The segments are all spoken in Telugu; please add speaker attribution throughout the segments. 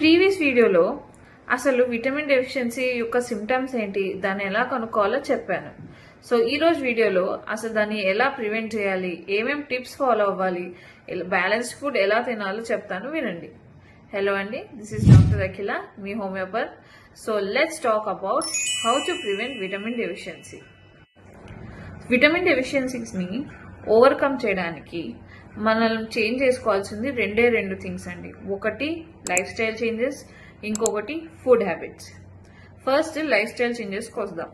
Speaker 1: ప్రీవియస్ వీడియోలో అసలు విటమిన్ డెఫిషియన్సీ యొక్క సిమ్టమ్స్ ఏంటి, దాన్ని ఎలా కనుక్కోవాలో చెప్పాను. సో ఈరోజు వీడియోలో అసలు దాన్ని ఎలా ప్రివెంట్ చేయాలి, ఏమేం టిప్స్ ఫాలో అవ్వాలి, బ్యాలెన్స్డ్ ఫుడ్ ఎలా తినాలో చెప్తాను, వినండి. హలో అండి, దిస్ ఇస్ డాక్టర్ అఖిల, మీ homeopath. So let's talk about how to prevent vitamin deficiency. Vitamin డెఫిషియన్సీస్ని ఓవర్కమ్ చేయడానికి మనం చేంజ్ చేసుకోవాల్సింది రెండు థింగ్స్ అండి. ఒకటి లైఫ్ స్టైల్ చేంజెస్, ఇంకొకటి food habits. First lifestyle చేంజెస్కి వద్దాం.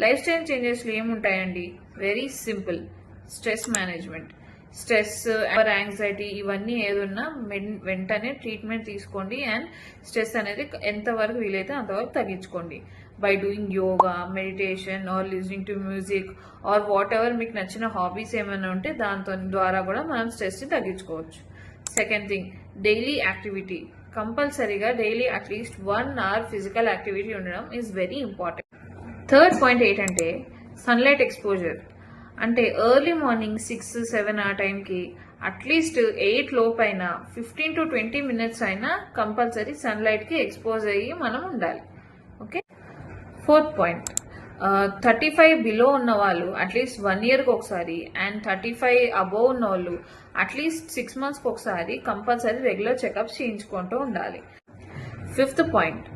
Speaker 1: లైఫ్ స్టైల్ చేంజెస్లో ఏముంటాయండి? Very simple. Stress management. Stress, anxiety ఇవన్నీ ఏదున్నా వెంటనే ట్రీట్మెంట్ తీసుకోండి అండ్ స్ట్రెస్ అనేది ఎంతవరకు వీలైతే అంతవరకు తగ్గించుకోండి by doing yoga, meditation are listening to music or what ever మీకు నచ్చిన హాబీస్ ఏమైనా ఉంటే దాంతో ద్వారా కూడా మనం స్ట్రెస్ని తగ్గించుకోవచ్చు. Second thing, daily activity. కంపల్సరీగా daily at least 1 hour physical activity ఉండడం is very important. Third point ఏంటంటే సన్లైట్ ఎక్స్పోజర్. అంటే ఎర్లీ మార్నింగ్ 6-7 ఆ టైంకి అట్లీస్ట్ 8 లోపైన 15 to 20 minutes అయినా కంపల్సరీ సన్లైట్కి ఎక్స్పోజ్ అయ్యి మనం ఉండాలి. ఓకే. ఫోర్త్ పాయింట్, 35 బిలో ఉన్న వాళ్ళు అట్లీస్ట్ 1 yearకి ఒకసారి అండ్ 35 అబోవ్ ఉన్న వాళ్ళు అట్లీస్ట్ 6 monthsకి ఒకసారి కంపల్సరీ రెగ్యులర్ చెకప్స్ చేయించుకుంటూ ఉండాలి. Fifth point,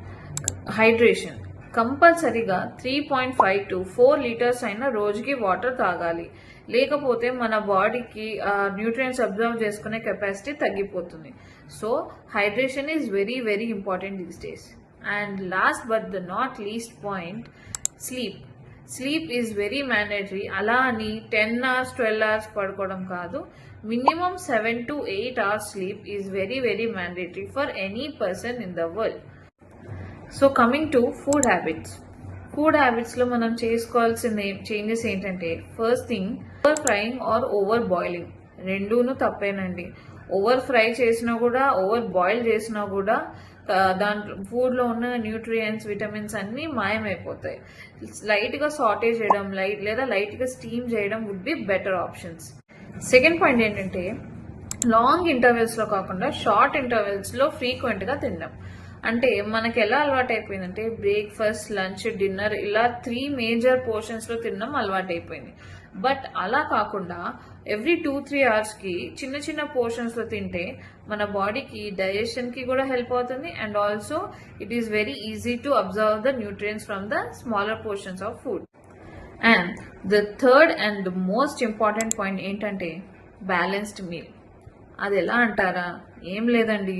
Speaker 1: hydration. కంపల్సరీగా 3.5 to 4 liters అయినా రోజుకి వాటర్ తాగాలి. లేకపోతే మన బాడీకి న్యూట్రియంట్స్ అబ్జర్వ్ చేసుకునే కెపాసిటీ తగ్గిపోతుంది. So hydration is very very important these days. And last but the not least point, sleep. Sleep is very mandatory. అలా అని 10 hours 12 hours పడుకోవడం కాదు. Minimum 7 to 8 hours sleep is very very mandatory for any person in the world. So coming to food habits. ఫుడ్ హ్యాబిట్స్లో మనం చేసుకోవాల్సిన చేంజెస్ ఏంటంటే, first thing, over frying or over boiling రెండూను తప్పేనండి. Over fry చేసినా కూడా, ఓవర్ బాయిల్ చేసినా కూడా దాంట్లో ఫుడ్లో ఉన్న న్యూట్రియంట్స్, విటమిన్స్ అన్నీ మాయమైపోతాయి. లైట్గా సాటే చేయడం, లేదా లైట్గా స్టీమ్ చేయడం would be better options. Second point ఏంటంటే, లాంగ్ ఇంటర్వెల్స్లో కాకుండా షార్ట్ ఇంటర్వెల్స్లో ఫ్రీక్వెంట్గా తినడం. అంటే మనకి ఎలా అలవాటు అయిపోయిందంటే బ్రేక్ఫాస్ట్, లంచ్, డిన్నర్ ఇలా 3 major పోర్షన్స్లో తినడం అలవాటు అయిపోయింది. బట్ అలా కాకుండా ఎవ్రీ 2-3 hoursకి చిన్న చిన్న పోర్షన్స్లో తింటే మన బాడీకి డైజెషన్కి కూడా హెల్ప్ అవుతుంది and also it is very easy to observe the nutrients from the smaller portions of food. And the third and the most important point ఏంటంటే బ్యాలెన్స్డ్ మీల్. అది ఎలా అంటారా? ఏం లేదండి,